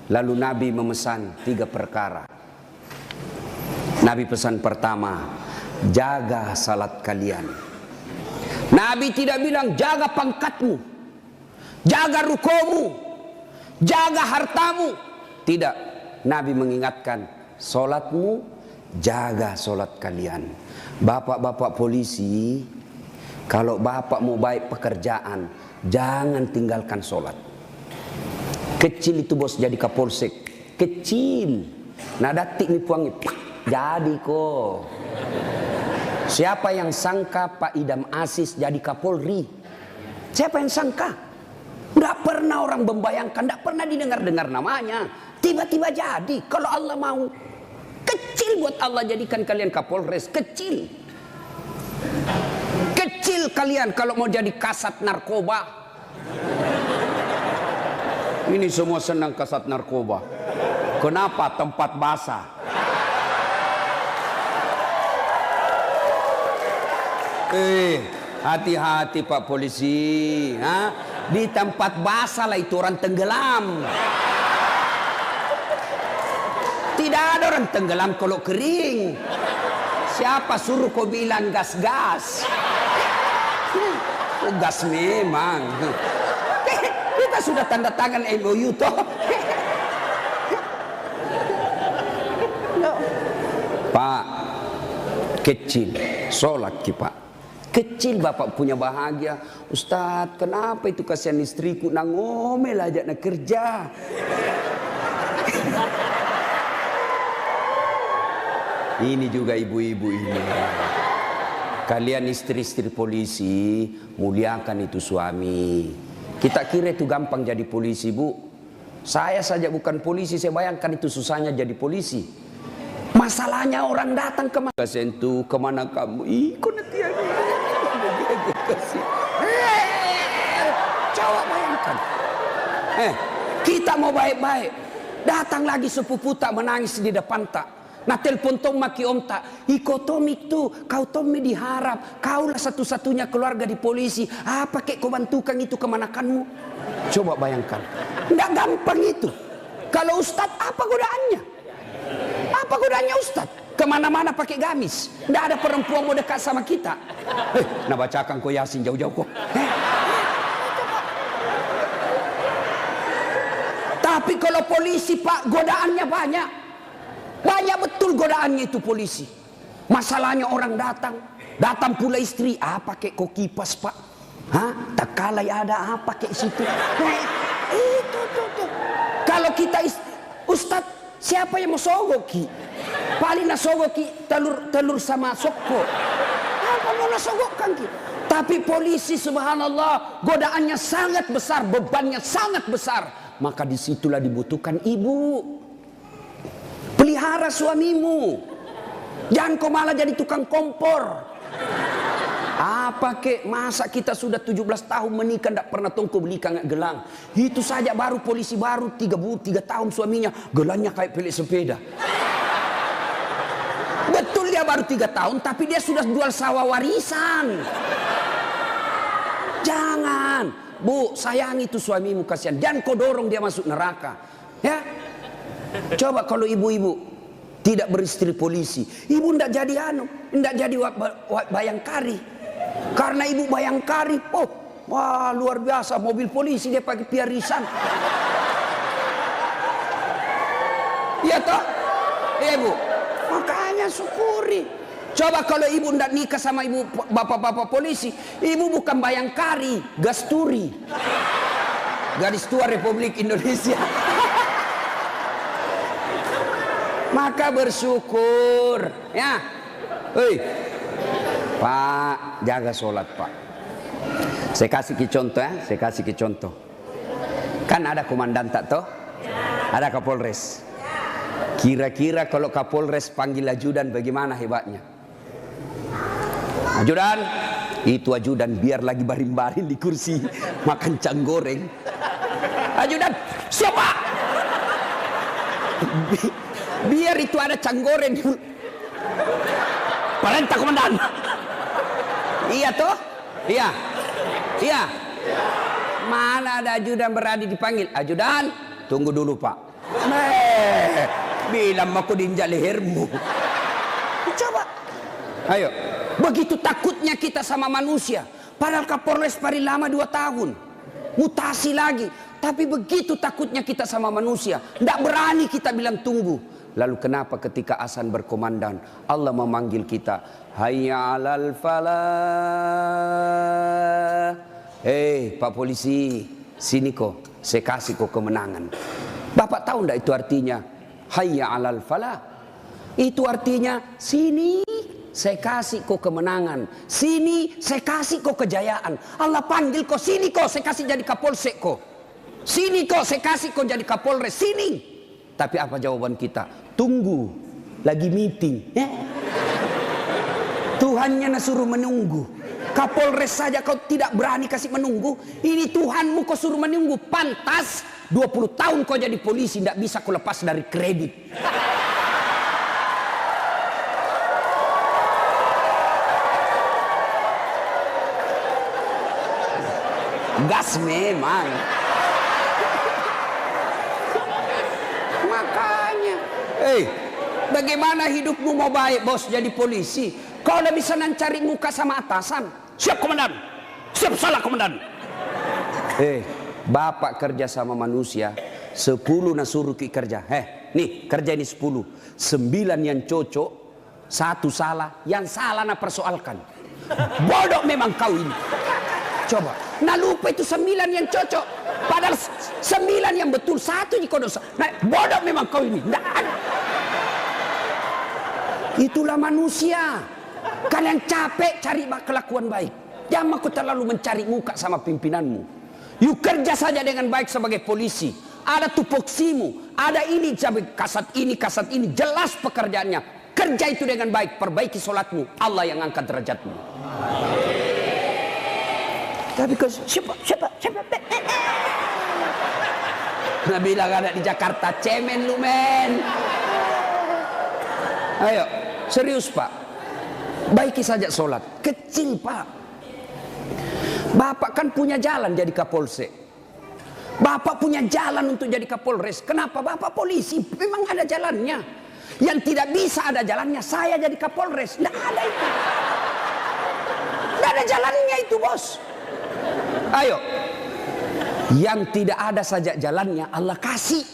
Lalu Nabi memesan 3 perkara. Nabi pesan pertama, jaga salat kalian. Nabi tidak bilang jaga pangkatmu, jaga rukomu, jaga hartamu. Tidak. Nabi mengingatkan, solatmu, jaga solat kalian. Bapak-bapak polisi, kalau bapak mau baik pekerjaan, jangan tinggalkan solat. Kecil itu bos jadi kapolsek, kecil. Nah datik nih puangi, jadi kok. Siapa yang sangka Pak Idam Aziz jadi Kapolri? Siapa yang sangka? Tidak pernah orang membayangkan, tidak pernah didengar-dengar namanya. Tiba-tiba jadi, kalau Allah mau. Kecil buat Allah jadikan kalian Kapolres, kecil. Kecil kalian kalau mau jadi kasat narkoba. Ini semua senang kasat narkoba. Kenapa? Tempat basah. Hati-hati Pak Polisi. Di tempat basah lah itu orang tenggelam. Tidak ada orang tenggelam kalau kering. Siapa suruh kau bilang gas-gas? Gas memang. Kita sudah tanda tangan MOU toh. Pak, kecil, sholat ki Pak. Kecil bapak punya bahagia. Ustadz, kenapa itu kasihan istriku nak ngomel aja nak kerja. Ini juga ibu-ibu ini. Kalian istri-istri polisi, muliakan itu suami. Kita kira itu gampang jadi polisi, Bu. Saya saja bukan polisi, saya bayangkan itu susahnya jadi polisi. Masalahnya orang datang ke mana? Sentuh, kemana kamu? Kok nanti ada. Coba bayangkan. Kita mau baik-baik. Datang lagi sepupu tak menangis di depan tak. Nah telepon tom maki om tak. Iko Tomik tuh, kau Tommy diharap. Kaulah satu-satunya keluarga di polisi. Apa kek kau bantukan itu kemanakanmu? Coba bayangkan. Nggak gampang itu. Kalau Ustadz apa godaannya? Apa godaannya Ustadz? Kemana-mana pakai gamis. Nggak ada perempuan mau dekat sama kita. Nah bacakan kau Yasin jauh-jauh kok. Tapi kalau polisi Pak, godaannya banyak. Banyak betul godaannya itu polisi. Masalahnya orang datang pula istri. Pakai kok kipas Pak? Tak kalah ada apa kayak situ. Itu tuh. Kalau kita Ustadz, siapa yang mau sogoki? Paling nasogoki telur sama soko. Apa mau nasogokkan ki? Tapi polisi subhanallah godaannya sangat besar, bebannya sangat besar. Maka disitulah dibutuhkan ibu. Pelihara suamimu. Jangan kau malah jadi tukang kompor. Apa kek, masa kita sudah 17 tahun menikah tidak pernah tongko beli kangat gelang. Itu saja baru polisi baru 3 tahun suaminya gelangnya kayak pelik sepeda. Betul dia baru 3 tahun tapi dia sudah jual sawah warisan. Jangan, Bu, sayangi itu suamimu kasihan. Jangan kau dorong dia masuk neraka. Ya. Coba kalau ibu-ibu tidak beristri polisi, ibu ndak jadi ndak jadi bayangkari. Karena ibu bayangkari, wah luar biasa mobil polisi dia pakai piarisan. Iya toh? Iya Bu. Makanya syukuri. Coba kalau ibu ndak nikah sama ibu bapak-bapak polisi, ibu bukan bayangkari, gasturi. Gadis tua Republik Indonesia. Maka bersyukur ya. Pak, jaga sholat Pak. Saya kasih contoh ya, saya kasih contoh. Kan ada komandan tak toh? Ada Kapolres. Kira-kira kalau Kapolres panggil ajudan bagaimana hebatnya? Ajudan, itu ajudan biar lagi baring-baring di kursi makan cang goreng. Ajudan, siapa? Biar itu ada cang goreng. Perintah komandan. Iya toh? Iya. Iya. Mana ada ajudan berani dipanggil? Ajudan, tunggu dulu Pak. Bilang aku diinjak lehermu. Coba. Ayo. Begitu takutnya kita sama manusia. Padahal Kapolres paling lama 2 tahun. Mutasi lagi. Tapi begitu takutnya kita sama manusia. Tidak berani kita bilang tunggu. Lalu kenapa ketika azan berkomandan Allah memanggil kita, hayya 'alal falah. Pak polisi, sini kok, saya kasih kok kemenangan. Bapak tahu enggak itu artinya? Hayya 'alal falah. Itu artinya sini saya kasih kok kemenangan. Sini saya kasih kok kejayaan. Allah panggil kok, sini kok saya kasih jadi Kapolsek kok. Sini kok saya kasih kok jadi Kapolres, sini. Tapi apa jawaban kita? Tunggu, lagi meeting. Tuhannya suruh menunggu. Kapolres saja kau tidak berani kasih menunggu. Ini Tuhanmu kau suruh menunggu. Pantas 20 tahun kau jadi polisi, tidak bisa kau lepas dari kredit. Gas memang. Makanya, bagaimana hidupmu mau baik bos jadi polisi? Kau udah bisa cari muka sama atasan. Siap komandan, siap salah komandan. Bapak kerja sama manusia, 10 suruh ki kerja. Nih kerja ini 10, 9 yang cocok, 1 salah, yang salah persoalkan. Bodoh memang kau ini. Coba, lupa itu 9 yang cocok. Padahal 9 yang betul, 1 jika dosa. Bodoh memang kau ini. Nggak ada. Itulah manusia. Kalian capek cari kelakuan baik. Jangan aku terlalu mencari muka sama pimpinanmu. Yuk kerja saja dengan baik sebagai polisi. Ada tupoksimu, ada ini, kasat ini. Jelas pekerjaannya. Kerja itu dengan baik, perbaiki sholatmu. Allah yang angkat derajatmu. Tapi siapa? Nah bilang ada di Jakarta, cemen lu men. Ayo, serius Pak. Baiki saja sholat. Kecil Pak. Bapak kan punya jalan jadi Kapolsek. Bapak punya jalan untuk jadi Kapolres. Kenapa? Bapak polisi, memang ada jalannya. Yang tidak bisa ada jalannya, saya jadi Kapolres. Nggak ada itu. Nggak ada jalannya itu bos. Ayo, yang tidak ada saja jalannya Allah kasih.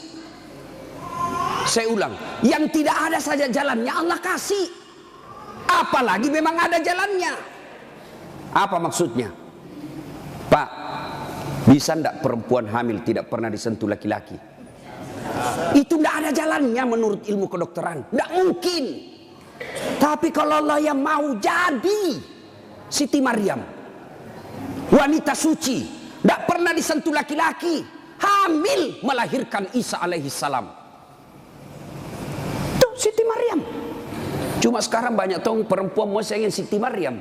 Saya ulang, yang tidak ada saja jalannya Allah kasih. Apalagi memang ada jalannya. Apa maksudnya? Pak, bisa ndak perempuan hamil tidak pernah disentuh laki-laki? Itu ndak ada jalannya menurut ilmu kedokteran. Ndak mungkin. Tapi kalau Allah yang mau jadi Siti Maryam, wanita suci, tidak pernah disentuh laki-laki, hamil melahirkan Isa alaihissalam. Tuh Siti Maryam. Cuma sekarang banyak tahu perempuan mau ingin Siti Maryam.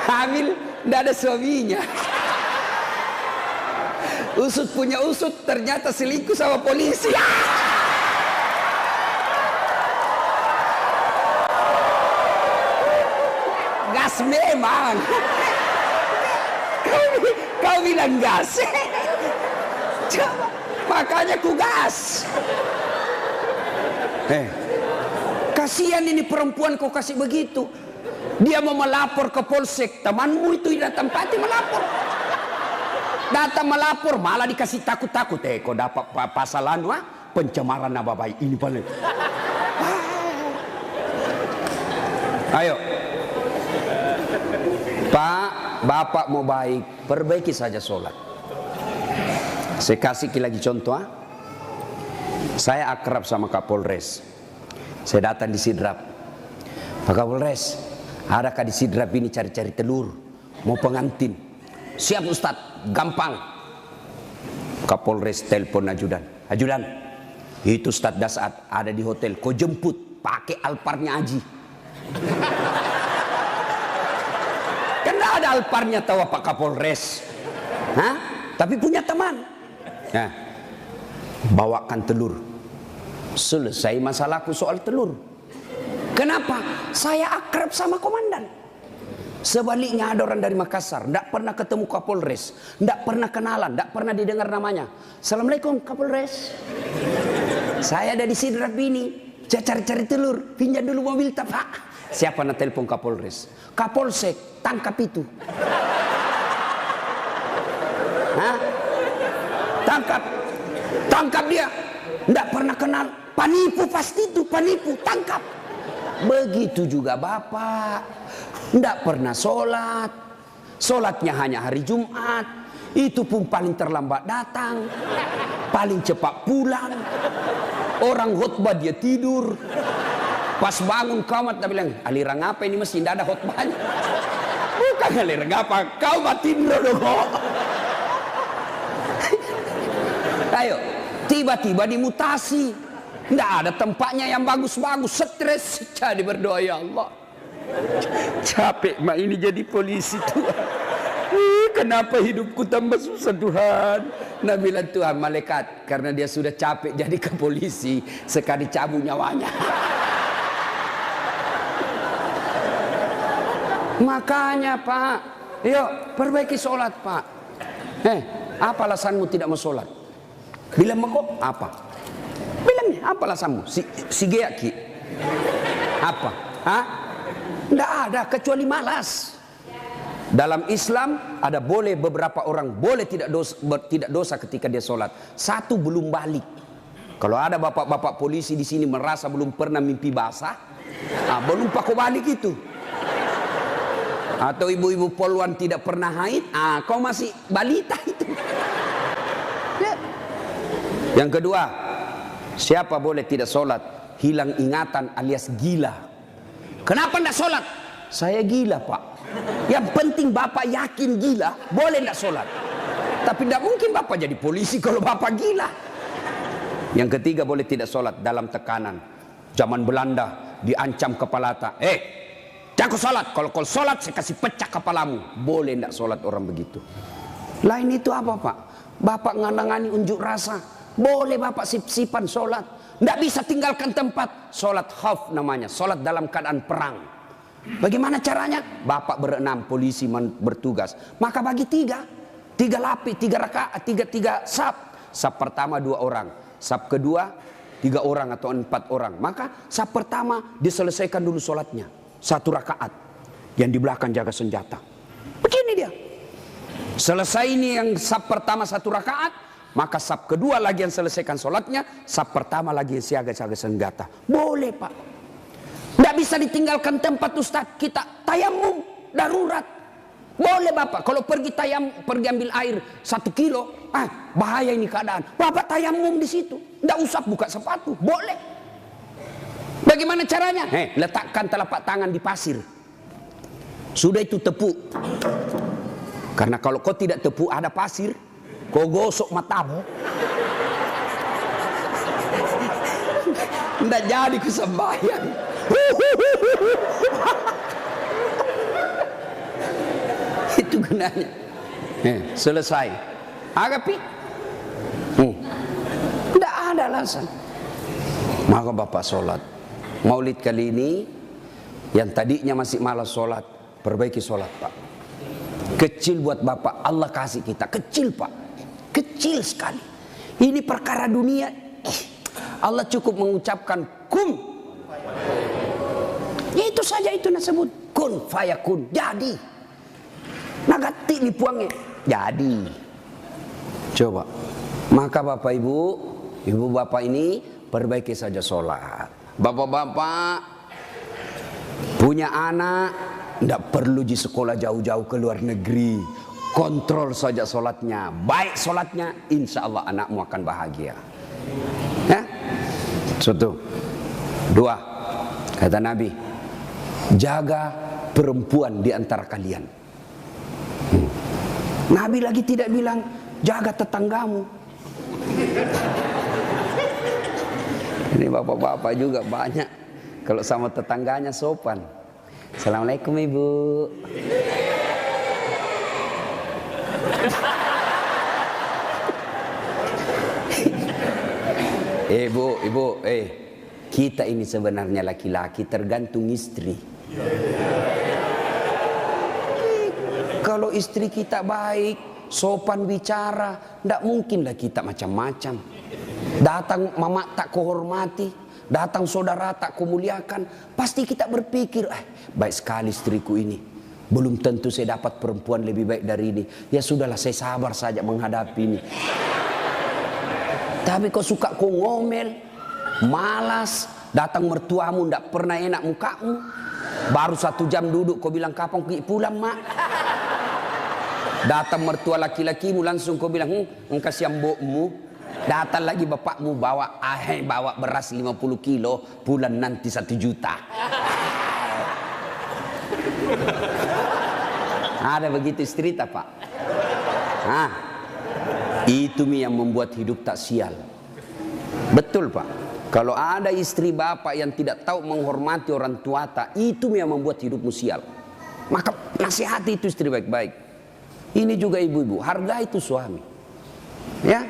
Hamil tidak ada suaminya. Usut punya usut, ternyata selingkuh sama polisi. Gas memang. Kau bilang gas. Coba, makanya ku gas. Kasihan ini perempuan kau kasih begitu. Dia mau melapor ke polsek, temanmu itu datang pati melapor. Datang melapor malah dikasih takut-takut. Kau dapat pasal pencemaran nama baik ini paling. Ayo. Pak, Bapak mau baik, perbaiki saja sholat. Saya kasih lagi contoh. Saya akrab sama Kapolres. Saya datang di Sidrap. Pak Kapolres, adakah di Sidrap ini cari-cari telur? Mau pengantin? Siap Ustadz, gampang. Kapolres telepon ajudan. Ajudan, itu Ustadz Dasat ada di hotel. Kau jemput, pakai Alparnya Aji. Karena ada Alparnya tahu Pak Kapolres. Tapi punya teman. Nah, bawakan telur. Selesai masalahku soal telur. Kenapa? Saya akrab sama komandan. Sebaliknya ada orang dari Makassar, tidak pernah ketemu Kapolres, tidak pernah kenalan, tidak pernah didengar namanya. Assalamualaikum Kapolres. Saya ada di Sidrap ini, saya cari-cari telur, pinjam dulu mobil tak Pak. Siapa nak telepon Kapolres? Kapolsek, tangkap itu. Hah? Tangkap dia. Tidak pernah kenal, penipu pasti itu, penipu, tangkap. Begitu juga Bapak. Tidak pernah sholat. Sholatnya hanya hari Jumat. Itu pun paling terlambat datang, paling cepat pulang. Orang khutbah dia tidur. Pas bangun kamat dia bilang, aliran apa ini masih tidak ada khutbahnya. Bukan aliran apa, kau batin dong. Ayo, tiba-tiba dimutasi. Tidak ada tempatnya yang bagus-bagus, stres. Jadi berdoa, ya Allah, capek mak ini jadi polisi Tuhan. Kenapa hidupku tambah susah Tuhan? Nah bilang Tuhan, malaikat, karena dia sudah capek jadi ke polisi, sekali cabut nyawanya. Makanya Pak, yuk perbaiki sholat Pak. Apa alasanmu tidak mau sholat? Bilang kok apa? Bilangnya apa alasanmu? Si Geaki. Apa? Hah? Tidak ada kecuali malas. Dalam Islam ada boleh beberapa orang boleh tidak dosa ketika dia sholat. Satu, belum balik. Kalau ada bapak-bapak polisi di sini merasa belum pernah mimpi basah, belum pakai balik itu. Atau ibu-ibu poluan tidak pernah haid, kau masih balita itu. Ya. Yang kedua, siapa boleh tidak sholat? Hilang ingatan alias gila. Kenapa tidak sholat? Saya gila Pak. Yang penting Bapak yakin gila, boleh tidak sholat. Tapi tidak mungkin Bapak jadi polisi kalau Bapak gila. Yang ketiga, boleh tidak sholat dalam tekanan. Zaman Belanda diancam kepala tak. Jangan kau sholat. Kalau kau sholat saya kasih pecah kepalamu. Boleh tidak sholat orang begitu. Lain itu apa Pak? Bapak nganangani unjuk rasa. Boleh Bapak sip-sipan sholat. Tidak bisa tinggalkan tempat. Sholat khauf namanya. Sholat dalam keadaan perang. Bagaimana caranya? Bapak berenam, polisi bertugas. Maka bagi tiga lapis, tiga rakaat, tiga saf. Saf pertama 2 orang, saf kedua 3 orang atau 4 orang. Maka saf pertama diselesaikan dulu sholatnya 1 rakaat. Yang di belakang jaga senjata. Begini dia. Selesai ini yang saf pertama 1 rakaat, maka saf kedua lagi yang selesaikan sholatnya, saf pertama lagi yang jaga senjata. Boleh Pak. Tidak bisa ditinggalkan tempat Ustaz. Kita tayamum darurat. Boleh Bapak. Kalau pergi ambil air 1 kilo, bahaya ini keadaan. Bapak tayamum di situ. Tidak usah buka sepatu. Boleh. Bagaimana caranya? Letakkan telapak tangan di pasir. Sudah itu tepuk. Karena kalau kau tidak tepuk ada pasir, kau gosok matamu. Tidak jadi kesembahyang. Itu gunanya. Selesai. Agapi. Tidak ada alasan. Maka Bapak sholat. Maulid kali ini, yang tadinya masih malas sholat, perbaiki sholat Pak. Kecil buat Bapak, Allah kasih kita. Kecil Pak. Kecil sekali. Ini perkara dunia. Allah cukup mengucapkan kun. Itu saja itu disebut kun fayakun, jadi. Nagati lipuangnya jadi. Coba. Maka Bapak Ibu Bapak ini perbaiki saja sholat. Bapak-bapak punya anak, tidak perlu di sekolah jauh-jauh ke luar negeri. Kontrol saja sholatnya. Baik sholatnya, insya Allah anakmu akan bahagia. Ya? 1. 2. Kata Nabi, jaga perempuan di antara kalian. Nabi lagi tidak bilang jaga tetanggamu. Ini bapak-bapak juga banyak kalau sama tetangganya sopan. Assalamualaikum Ibu. Ibu, kita ini sebenarnya laki-laki tergantung istri. Kalau istri kita baik, sopan bicara, tidak mungkinlah kita macam-macam. Datang mama tak kuhormati, datang saudara tak kumuliakan, pasti kita berpikir, baik sekali istriku ini. Belum tentu saya dapat perempuan lebih baik dari ini. Ya sudahlah, saya sabar saja menghadapi ini. Tapi kau suka kau ngomel, malas, datang mertuamu tidak pernah enak mukamu. Baru 1 jam duduk kau bilang kapan pulang mak. Datang mertua laki-lakimu langsung kau bilang kasih mbokmu. Datang lagi bapakmu bawa beras 50 kilo, pulang nanti 1 juta. Ada begitu istri tak pak? Itu yang membuat hidup tak sial. Betul pak. Kalau ada istri bapak yang tidak tahu menghormati orang tua tak, itu yang membuat hidupmu sial. Maka nasihati itu istri baik-baik. Ini juga ibu-ibu, hargai itu suami. Ya,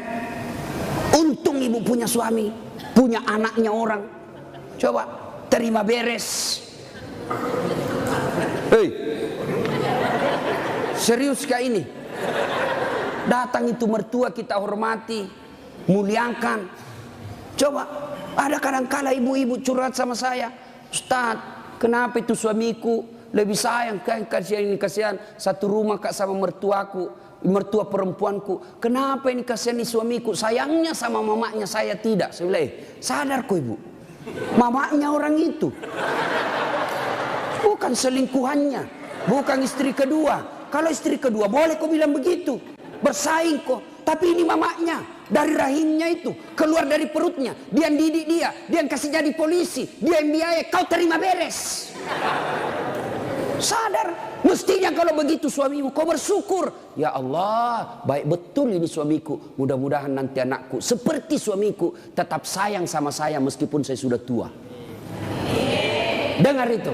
untung ibu punya suami, punya anaknya orang. Coba terima beres. Hei, serius kah ini? Datang itu mertua kita hormati, muliakan. Coba, ada kadang-kala ibu-ibu curhat sama saya, Ustaz, kenapa itu suamiku lebih sayang, kasihan satu rumah kak sama mertuaku, mertua perempuanku. Kenapa ini kasihan suamiku, sayangnya sama mamanya saya tidak. Saya bilang, sadar kok ibu, mamanya orang itu, bukan selingkuhannya, bukan istri kedua. Kalau istri kedua boleh kau bilang begitu, bersaing kok. Tapi ini mamanya, dari rahimnya itu, keluar dari perutnya, dia yang didik dia yang kasih jadi polisi, dia yang biaya, kau terima beres. Sadar, mestinya kalau begitu suamimu kau bersyukur. Ya Allah, baik betul ini suamiku. Mudah-mudahan nanti anakku seperti suamiku, tetap sayang sama saya meskipun saya sudah tua. Dengar itu.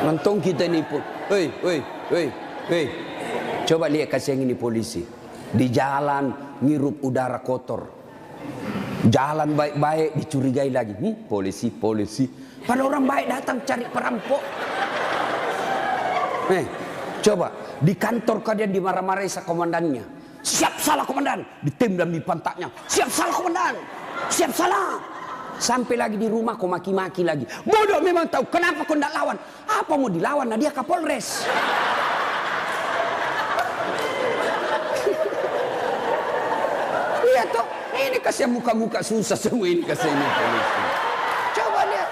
Nonton kita ini pun. Hei. Coba lihat kasih yang ini polisi. Di jalan ngirup udara kotor. Jalan baik-baik dicurigai lagi. Polisi. Pada orang baik datang cari perampok. Coba di kantor kalian dimarah-marahi sa komandannya. Siap salah komandan, ditembak di pantatnya. Siap salah komandan, siap salah. Sampai lagi di rumah kau maki-maki lagi. Bodoh memang tahu kenapa kau tidak lawan. Apa mau dilawan? Nah dia Kapolres. Iya toh. Ini kasih muka-muka susah semua ini kasih ini polisi. Coba lihat.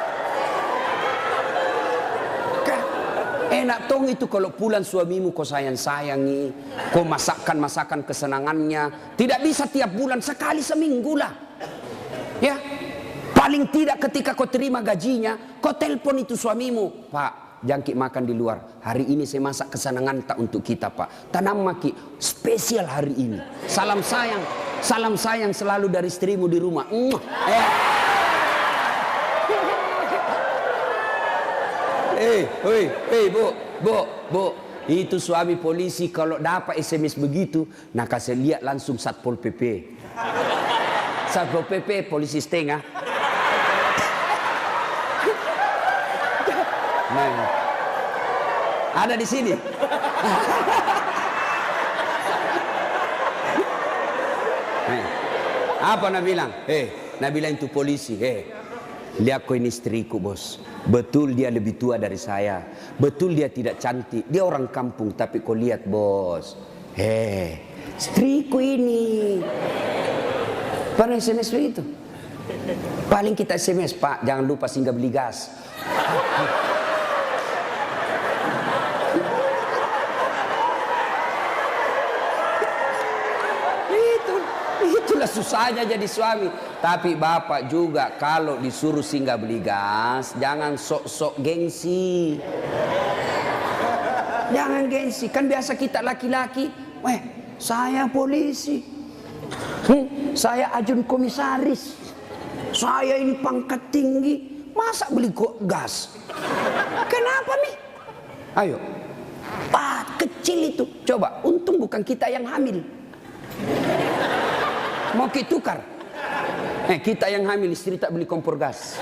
Enak tong itu kalau pulang suamimu kau sayang-sayangi, kau masakan kesenangannya. Tidak bisa tiap bulan, sekali seminggu lah. Ya, paling tidak ketika kau terima gajinya, kau telepon itu suamimu, Pak, jangkik makan di luar. Hari ini saya masak kesenangan tak untuk kita Pak. Tanam maki spesial hari ini. Salam sayang selalu dari istrimu di rumah. Bu, itu suami polisi kalau dapat SMS begitu, nah kasih lihat langsung Satpol PP. Satpol PP polisi setengah. Nah, ada di sini. Apa nak bilang? Nak bilang itu polisi. Lihat kau ini istriku bos. Betul dia lebih tua dari saya. Betul dia tidak cantik. Dia orang kampung. Tapi kau lihat bos. Istriku ini. Pernah SMS itu? Paling kita SMS, Pak, jangan lupa singgah beli gas. Itulah susahnya jadi suami. Tapi bapak juga kalau disuruh singgah beli gas, jangan sok-sok gengsi. Jangan gengsi. Kan biasa kita laki-laki, saya polisi, saya ajun komisaris, saya ini pangkat tinggi, masa beli gas? Kenapa nih? Ayo, Pak, kecil itu. Coba, untung bukan kita yang hamil. Mau kita tukar? Kita yang hamil, istri tak beli kompor gas.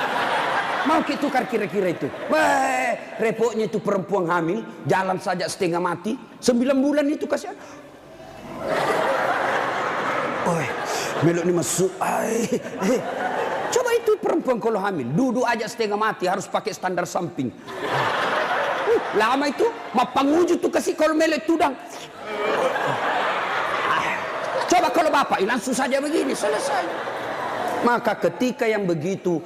Mau kita tukar kira-kira itu. Repotnya itu perempuan hamil, jalan saja setengah mati, 9 bulan itu kasihan. Melok ini masuk. Coba itu perempuan kalau hamil, duduk aja setengah mati, harus pakai standar samping. Lama itu, mapanguju tuh kasih kalau melek tudang. Coba kalau bapak, langsung saja begini, selesai. Maka ketika yang begitu,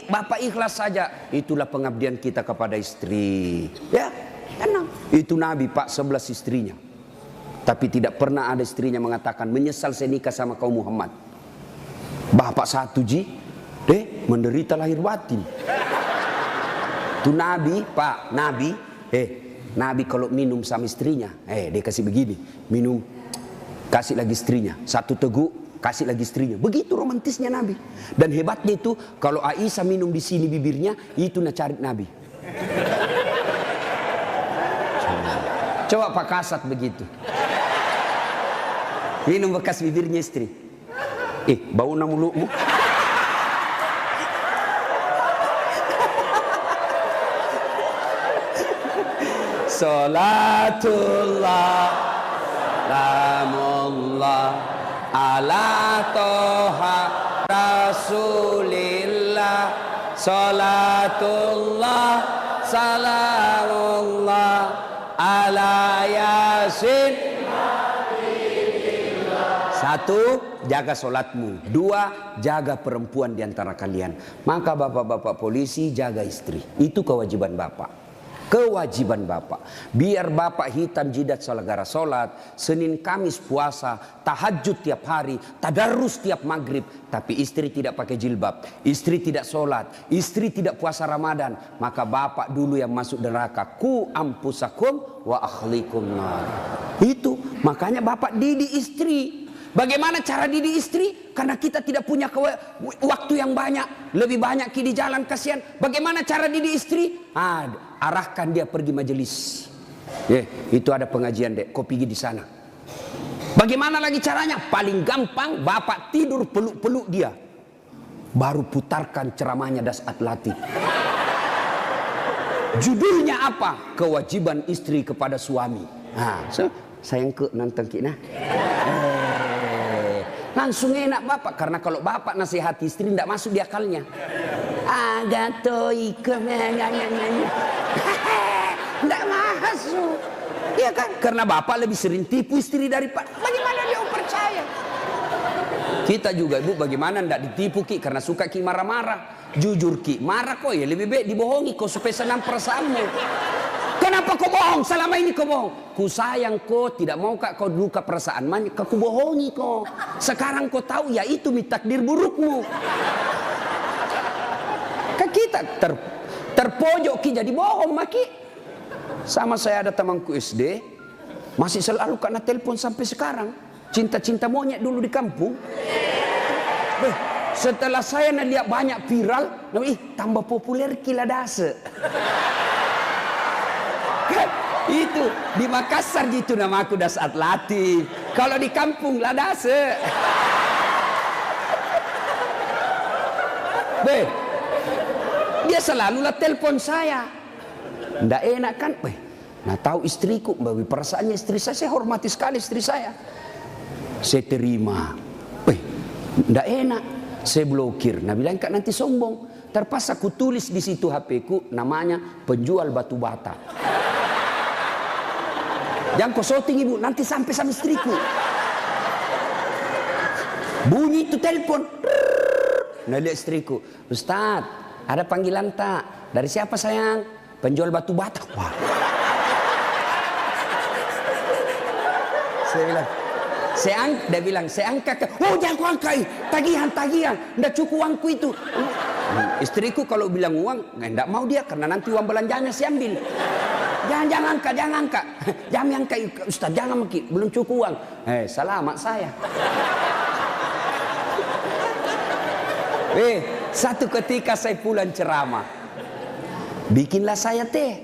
bapak ikhlas saja, itulah pengabdian kita kepada istri. Ya, tenang. Itu Nabi Pak 11 istrinya. Tapi tidak pernah ada istrinya mengatakan menyesal saya nikah sama kaum Muhammad. Bapak satu menderita lahir batin. Itu Nabi Pak, Nabi kalau minum sama istrinya, dia kasih begini, minum, kasih lagi istrinya, satu teguk, kasih lagi istrinya. Begitu romantisnya Nabi. Dan hebatnya itu, kalau Aisyah minum di sini bibirnya, itu cari Nabi. Coba Pak Kasat begitu. Minum bekas bibirnya istri. Bau mulutmu. Salatullah Salamullah ala toha Rasulillah. Salatullah Salamullah ala Yasin. Satu, jaga sholatmu. Dua, jaga perempuan di antara kalian. Maka bapak-bapak polisi jaga istri. Itu kewajiban bapak. Kewajiban bapak. Biar bapak hitam jidat gara sholat, Senin Kamis puasa, tahajud tiap hari, tadarus tiap maghrib. Tapi istri tidak pakai jilbab, istri tidak sholat, istri tidak puasa Ramadan. Maka bapak dulu yang masuk neraka. Ku ampusakum wa akhlikum nar. Itu makanya bapak didik istri. Bagaimana cara didik istri? Karena kita tidak punya waktu yang banyak. Lebih banyak di jalan, kasihan. Bagaimana cara didik istri? Arahkan dia pergi majelis. Itu ada pengajian dek, kau pergi di sana. Bagaimana lagi caranya? Paling gampang, bapak tidur peluk-peluk dia. Baru putarkan ceramahnya Dasat Latif. Judulnya apa? Kewajiban istri kepada suami. Sayang ke nonton kita. Langsung enak bapak, karena kalau bapak nasihati istri tidak masuk di akalnya. Tidak masuk. Iya kan? Karena bapak lebih sering tipu istri daripada. Bagaimana dia percaya? Kita juga ibu, bagaimana tidak ditipu Ki? Karena suka Ki marah-marah. Jujur Ki, marah kok ya lebih baik dibohongi kau supaya senang perasaanmu. Kenapa kau bohong? Selama ini kau bohong. Ku sayang kau, tidak mau kau luka perasaan. Kau bohongi kau. Sekarang kau tahu ya itu takdir burukmu. Kan kita terpojok Ki jadi bohong maki. Sama saya ada temanku SD, masih selalu kena telepon sampai sekarang. Cinta-cinta monyet dulu di kampung. Setelah saya lihat banyak viral, tambah populer Kila Dase. Itu di Makassar gitu nama aku Dasat Latif. Kalau di kampung Ladase. Dia selalu lah telepon saya. Nggak enak kan? Nah tahu istriku, bawi perasaannya istri saya hormati sekali istri saya. Saya terima. Nggak enak. Saya blokir. Nah bilang kak nanti sombong. Terpaksa aku tulis di situ HP ku namanya penjual batu bata. Jangan kau shooting ibu, nanti sampai sama istriku. Bunyi itu telepon. Nah lihat istriku, Ustaz, ada panggilan tak? Dari siapa sayang? Penjual batu bata. Wah. Saya bilang, dia bilang, saya angkat. Oh jangan kau angkat, tagihan. Nggak cukup uangku itu. Istriku kalau bilang uang, nggak mau dia karena nanti uang belanjanya saya ambil. Jangan angkat. Jangan angkat Ustaz, jangan Maki, belum cukup uang. Selamat saya. Satu ketika saya pulang ceramah. Bikinlah saya teh.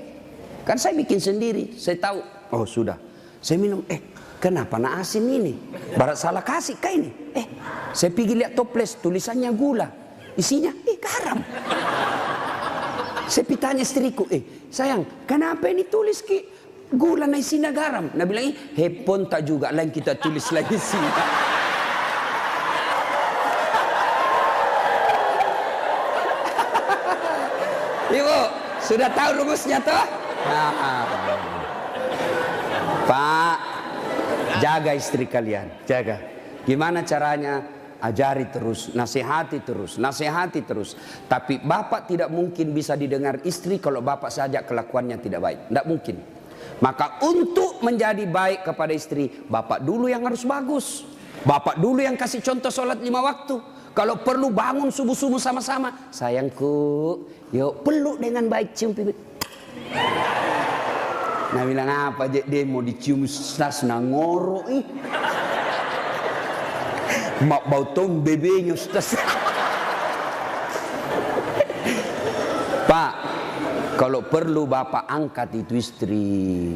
Kan saya bikin sendiri. Saya tahu, oh sudah. Saya minum, kenapa nak asin ini? Barat salah kasih kah ini? Saya pergi lihat toples, tulisannya gula. Isinya, garam. Saya tanya istriku, sayang, kenapa ini tulis ki gula na isina garam? Nabi bilang, hepon tak juga, lain kita tulis lagi sini. Ibu, sudah tahu rumusnya toh? Pak, jaga istri kalian, jaga. Gimana caranya? Ajari terus, nasihati terus, nasihati terus. Tapi bapak tidak mungkin bisa didengar istri kalau bapak saja kelakuannya tidak baik. Tidak mungkin. Maka untuk menjadi baik kepada istri, bapak dulu yang harus bagus. Bapak dulu yang kasih contoh sholat 5 waktu. Kalau perlu bangun subuh-subuh sama-sama. Sayangku, yuk peluk dengan baik, cium pipi. Nah bilang apa aja, dia mau dicium stas ngoro ih. Mak bau tong bebenya Ustaz. Pak, kalau perlu bapak angkat itu istri.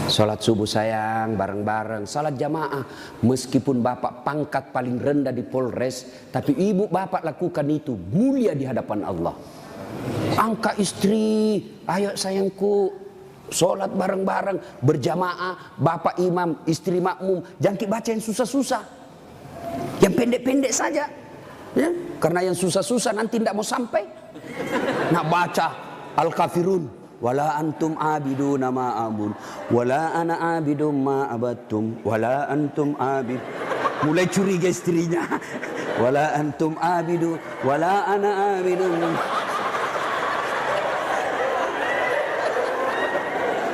Sholat subuh sayang, bareng-bareng, sholat jamaah. Meskipun bapak pangkat paling rendah di Polres, tapi ibu bapak lakukan itu mulia di hadapan Allah. Angkat istri, ayo sayangku, sholat bareng-bareng, berjamaah, bapak imam, istri makmum. Jangan baca yang susah-susah. Yang pendek-pendek saja, ya? Karena yang susah-susah nanti tidak mau sampai. Nak baca Al-Kafirun, wala antum abiduna ma abun, wala ana abidum ma abattum, wala antum abid. Mulai curiga istrinya. Wala antum abidu, wala ana abidum.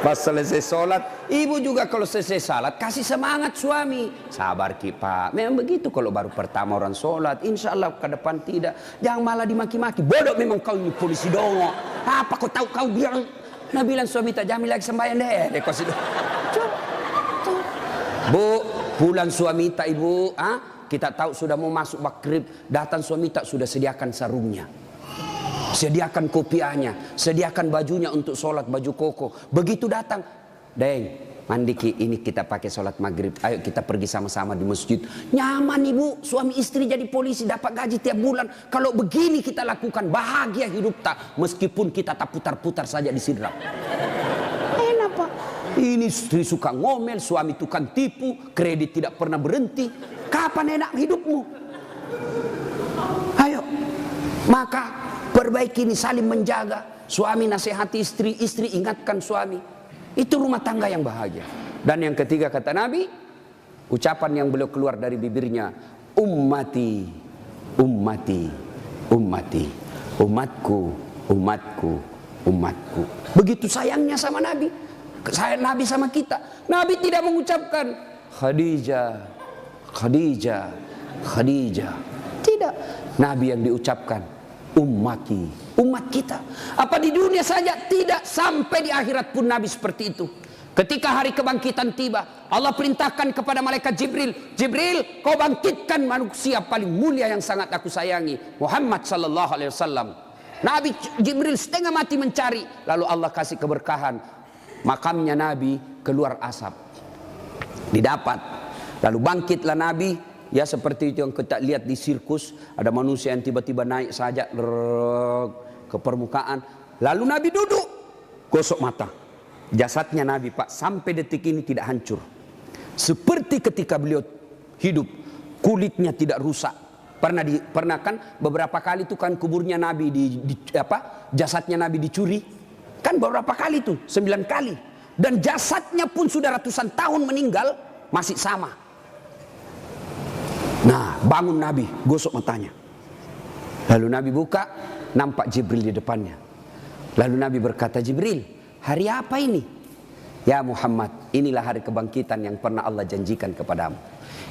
Pas selesai sholat, ibu juga kalau selesai sholat kasih semangat suami. Sabar ki pak, memang begitu kalau baru pertama orang sholat. Insya Allah ke depan tidak. Jangan malah dimaki-maki. Bodoh memang kau ini polisi dongo. Apa kau tahu kau bilang? Nah bilang suami tak jamin lagi sembahyang deh. Kau sudah. Bu, pulang suami tak ibu. Kita tahu sudah mau masuk maghrib. Datang suami tak sudah sediakan sarungnya. Sediakan kopiahnya, sediakan bajunya untuk sholat, baju koko. Begitu datang, Deng, mandi ki, ini kita pakai sholat maghrib. Ayo kita pergi sama-sama di masjid. Nyaman ibu, suami istri jadi polisi, dapat gaji tiap bulan. Kalau begini kita lakukan, bahagia hidup tak. Meskipun kita tak putar-putar saja di sidrap. Enak pak. Ini istri suka ngomel, suami tukang tipu, kredit tidak pernah berhenti. Kapan enak hidupmu? Ayo, maka perbaiki ini, saling menjaga. Suami nasihati istri, istri ingatkan suami. Itu rumah tangga yang bahagia. Dan yang ketiga kata Nabi, ucapan yang beliau keluar dari bibirnya, ummati, ummati, ummati, umatku, umatku, umatku. Begitu sayangnya sama Nabi. Sayang Nabi sama kita. Nabi tidak mengucapkan Khadijah, Khadijah, Khadijah. Tidak. Nabi yang diucapkan ummati, umat kita. Apa di dunia saja? Tidak, sampai di akhirat pun Nabi seperti itu. Ketika hari kebangkitan tiba, Allah perintahkan kepada malaikat Jibril, Jibril, kau bangkitkan manusia paling mulia yang sangat aku sayangi, Muhammad sallallahu alaihi wasallam. Nabi Jibril setengah mati mencari, lalu Allah kasih keberkahan. Makamnya Nabi keluar asap. Didapat. Lalu bangkitlah Nabi. Ya seperti itu yang kita lihat di sirkus. Ada manusia yang tiba-tiba naik saja ke permukaan. Lalu Nabi duduk. Gosok mata. Jasadnya Nabi pak sampai detik ini tidak hancur. Seperti ketika beliau hidup. Kulitnya tidak rusak. Pernah kan beberapa kali itu kan kuburnya Nabi jasadnya Nabi dicuri. Kan beberapa kali itu 9 kali. Dan jasadnya pun sudah ratusan tahun meninggal. Masih sama. Nah, bangun Nabi, gosok matanya. Lalu Nabi buka, nampak Jibril di depannya. Lalu Nabi berkata, Jibril, hari apa ini? Ya Muhammad, inilah hari kebangkitan yang pernah Allah janjikan kepadamu.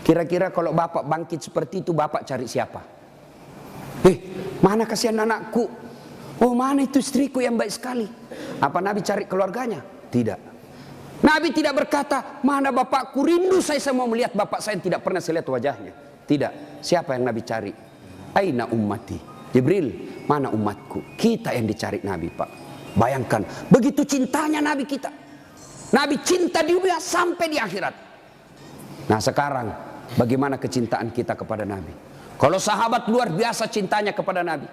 Kira-kira kalau bapak bangkit seperti itu, bapak cari siapa? Mana kasihan anakku? Oh, mana itu istriku yang baik sekali? Apa Nabi cari keluarganya? Tidak. Nabi tidak berkata, mana bapakku, rindu saya mau melihat bapak saya yang tidak pernah saya lihat wajahnya. Tidak. Siapa yang Nabi cari? Aina ummati. Jibril, mana umatku? Kita yang dicari Nabi pak. Bayangkan, begitu cintanya Nabi kita. Nabi cinta di dunia sampai di akhirat. Nah sekarang, bagaimana kecintaan kita kepada Nabi? Kalau sahabat luar biasa cintanya kepada Nabi.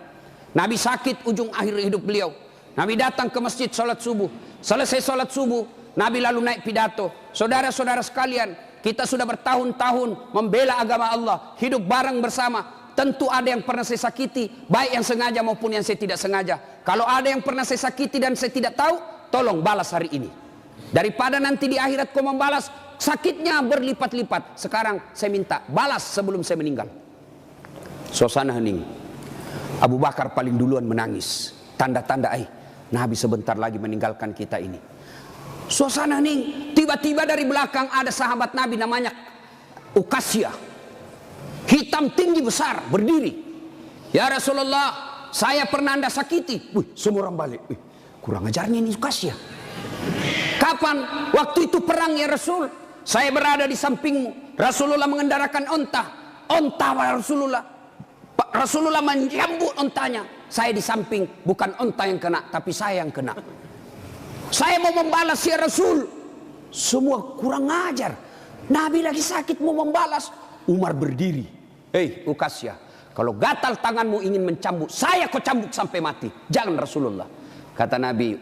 Nabi sakit ujung akhir hidup beliau. Nabi datang ke masjid sholat subuh. Selesai sholat subuh, Nabi lalu naik pidato. Saudara-saudara sekalian, kita sudah bertahun-tahun membela agama Allah, hidup bareng bersama. Tentu ada yang pernah saya sakiti, baik yang sengaja maupun yang saya tidak sengaja. Kalau ada yang pernah saya sakiti dan saya tidak tahu, tolong balas hari ini. Daripada nanti di akhirat kau membalas, sakitnya berlipat-lipat. Sekarang saya minta balas sebelum saya meninggal. Suasana hening. Abu Bakar paling duluan menangis. Tanda-tanda Nabi sebentar lagi meninggalkan kita ini. Suasana hening. Tiba-tiba dari belakang ada sahabat Nabi namanya Uqasyah. Hitam tinggi besar berdiri. Ya Rasulullah, saya pernah Anda sakiti. Semua orang balik. Kurang ajarnya ini Uqasyah. Kapan? Waktu itu perang ya Rasul. Saya berada di sampingmu. Rasulullah mengendarakan onta. Onta Rasulullah menjambut ontanya. Saya di samping, bukan onta yang kena, tapi saya yang kena. Saya mau membalas ya Rasul. Semua kurang ajar. Nabi lagi sakit mau membalas. Umar berdiri. Uqasyah, kalau gatal tanganmu ingin mencambuk, saya kau cambuk sampai mati. Jangan Rasulullah. Kata Nabi,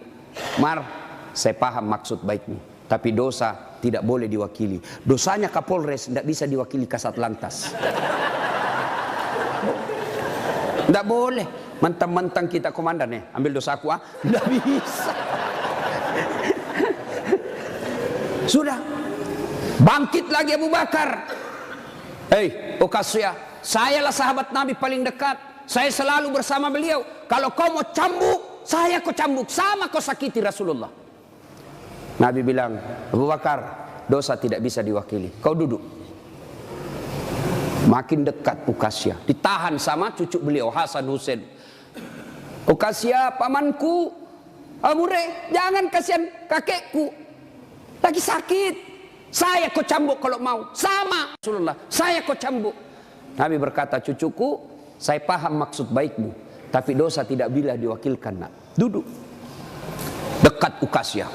Umar, saya paham maksud baikmu, tapi dosa tidak boleh diwakili. Dosanya Kapolres tidak bisa diwakili Kasat Lantas. Tidak boleh. Mentang-mentang kita komandan ambil dosaku tidak bisa. Sudah. Bangkit lagi Abu Bakar. Uqasyah, sayalah sahabat Nabi paling dekat. Saya selalu bersama beliau. Kalau kau mau cambuk, saya kau cambuk. Sama kau sakiti Rasulullah. Nabi bilang, Abu Bakar, dosa tidak bisa diwakili. Kau duduk. Makin dekat Uqasyah. Ditahan sama cucu beliau, Hasan Hussein. Uqasyah, pamanku, Amure, jangan kasihan kakekku. Lagi sakit. Saya kau cambuk kalau mau. Sama Rasulullah, saya kau cambuk. Nabi berkata, cucuku, saya paham maksud baikmu, tapi dosa tidak bila diwakilkan. Nak. Duduk. Dekat Uqasyah.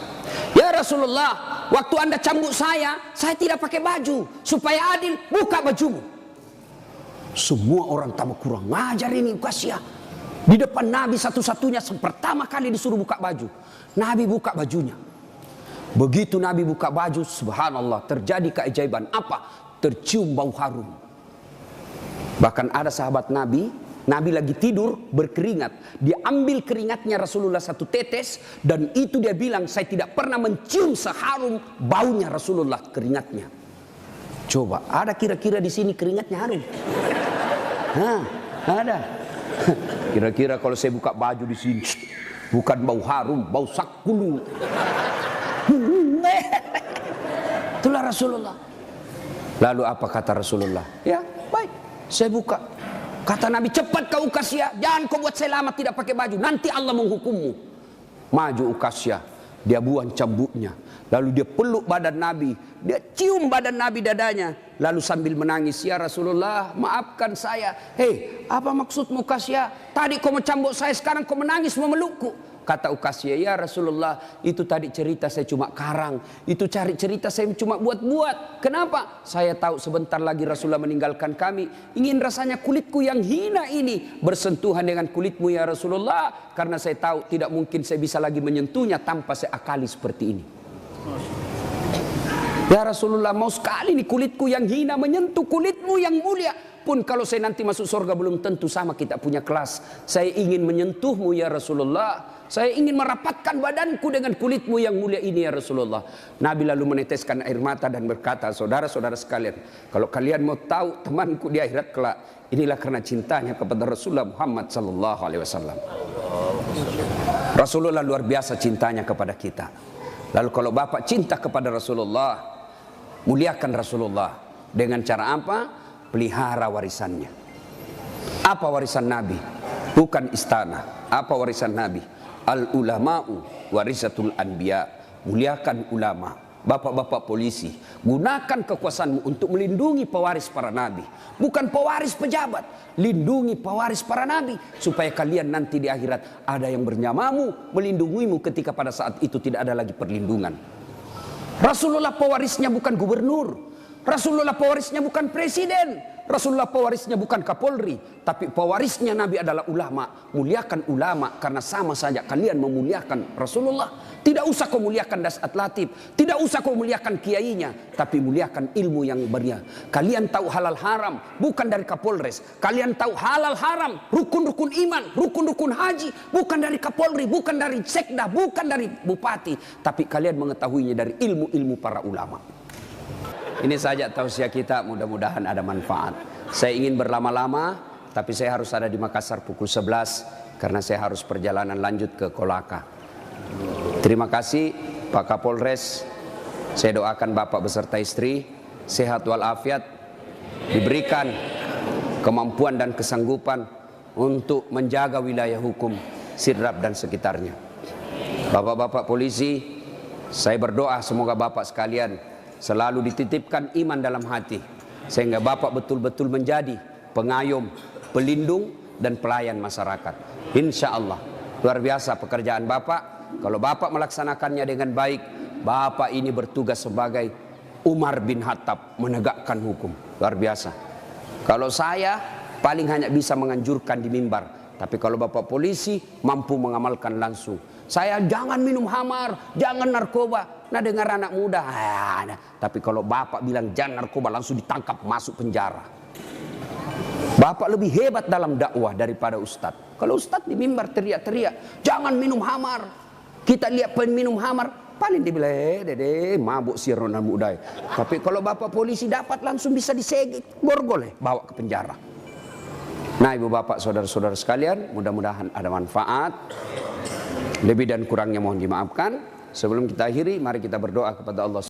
Ya Rasulullah, waktu Anda cambuk saya tidak pakai baju. Supaya adil, buka bajumu. Semua orang tambah kurang ngajar ini Uqasyah. Di depan Nabi satu-satunya pertama kali disuruh buka baju. Nabi buka bajunya. Begitu Nabi buka baju, subhanallah, terjadi keajaiban. Apa? Tercium bau harum. Bahkan ada sahabat Nabi, Nabi lagi tidur berkeringat. Dia ambil keringatnya Rasulullah satu tetes, dan itu dia bilang, saya tidak pernah mencium seharum baunya Rasulullah keringatnya. Coba, ada kira-kira di sini keringatnya harum? Ada. Kira-kira kalau saya buka baju di sini, bukan bau harum, bau sakulu. Itulah Rasulullah. Lalu apa kata Rasulullah? Ya, baik, saya buka. Kata Nabi, cepat kau Uqasyah, jangan kau buat saya lama tidak pakai baju, nanti Allah menghukummu. Maju Uqasyah, dia buang cambuknya. Lalu dia peluk badan Nabi, dia cium badan Nabi dadanya. Lalu sambil menangis, ya Rasulullah, maafkan saya. Apa maksudmu Uqasyah? Tadi kau mencambuk saya, sekarang kau menangis memelukku. Kata Uqasyah, ya Rasulullah, itu tadi cerita saya cuma karang. Itu cari cerita saya cuma buat-buat. Kenapa? Saya tahu sebentar lagi Rasulullah meninggalkan kami. Ingin rasanya kulitku yang hina ini bersentuhan dengan kulitmu ya Rasulullah. Karena saya tahu tidak mungkin saya bisa lagi menyentuhnya tanpa saya akali seperti ini. Ya Rasulullah, mau sekali nih kulitku yang hina menyentuh kulitmu yang mulia. Pun kalau saya nanti masuk surga belum tentu sama kita punya kelas. Saya ingin menyentuhmu ya Rasulullah. Saya ingin merapatkan badanku dengan kulitmu yang mulia ini ya Rasulullah. Nabi lalu meneteskan air mata dan berkata, saudara-saudara sekalian, kalau kalian mau tahu temanku di akhirat kelak, inilah karena cintanya kepada Rasulullah Muhammad sallallahu alaihi wasallam. Rasulullah luar biasa cintanya kepada kita. Lalu kalau Bapak cinta kepada Rasulullah, muliakan Rasulullah. Dengan cara apa? Pelihara warisannya. Apa warisan Nabi? Bukan istana. Apa warisan Nabi? Al-ulama'u warisatul anbiya. Muliakan ulama. Bapak-bapak polisi, gunakan kekuasaanmu untuk melindungi pewaris para nabi. Bukan pewaris pejabat. Lindungi pewaris para nabi. Supaya kalian nanti di akhirat ada yang bernyamamu, melindungimu ketika pada saat itu tidak ada lagi perlindungan. Rasulullah pewarisnya bukan gubernur. Rasulullah pewarisnya bukan presiden. Rasulullah pewarisnya bukan Kapolri, tapi pewarisnya Nabi adalah ulama. Muliakan ulama karena sama saja kalian memuliakan Rasulullah. Tidak usah kau muliakan Dasat Latif, tidak usah kau muliakan kiainya, tapi muliakan ilmu yang beria. Kalian tahu halal haram bukan dari Kapolres. Kalian tahu halal haram, rukun-rukun iman, rukun-rukun haji bukan dari Kapolri, bukan dari sekda, bukan dari bupati, tapi kalian mengetahuinya dari ilmu-ilmu para ulama. Ini saja tausiah kita, mudah-mudahan ada manfaat. Saya ingin berlama-lama, tapi saya harus ada di Makassar pukul 11 karena saya harus perjalanan lanjut ke Kolaka. Terima kasih Pak Kapolres. Saya doakan Bapak beserta istri sehat walafiat, diberikan kemampuan dan kesanggupan untuk menjaga wilayah hukum Sidrap dan sekitarnya. Bapak-bapak polisi, saya berdoa semoga Bapak sekalian selalu dititipkan iman dalam hati, sehingga Bapak betul-betul menjadi pengayom, pelindung, dan pelayan masyarakat. Insya Allah, luar biasa pekerjaan Bapak. Kalau Bapak melaksanakannya dengan baik, Bapak ini bertugas sebagai Umar bin Khattab, menegakkan hukum. Luar biasa. Kalau saya paling hanya bisa menganjurkan di mimbar, tapi kalau Bapak polisi mampu mengamalkan langsung. Saya jangan minum khamar, jangan narkoba. Nah dengar anak muda, tapi kalau Bapak bilang jangan narkoba langsung ditangkap masuk penjara. Bapak lebih hebat dalam dakwah daripada ustadz. Kalau ustadz di mimbar teriak-teriak, jangan minum khamar. Kita lihat peminum khamar, paling dibilang, dede mabuk sirona muda. Tapi kalau Bapak polisi dapat langsung bisa disegit, borgol, bawa ke penjara. Nah ibu bapak saudara-saudara sekalian, mudah-mudahan ada manfaat. Lebih dan kurangnya mohon dimaafkan. Sebelum kita akhiri, mari kita berdoa kepada Allah.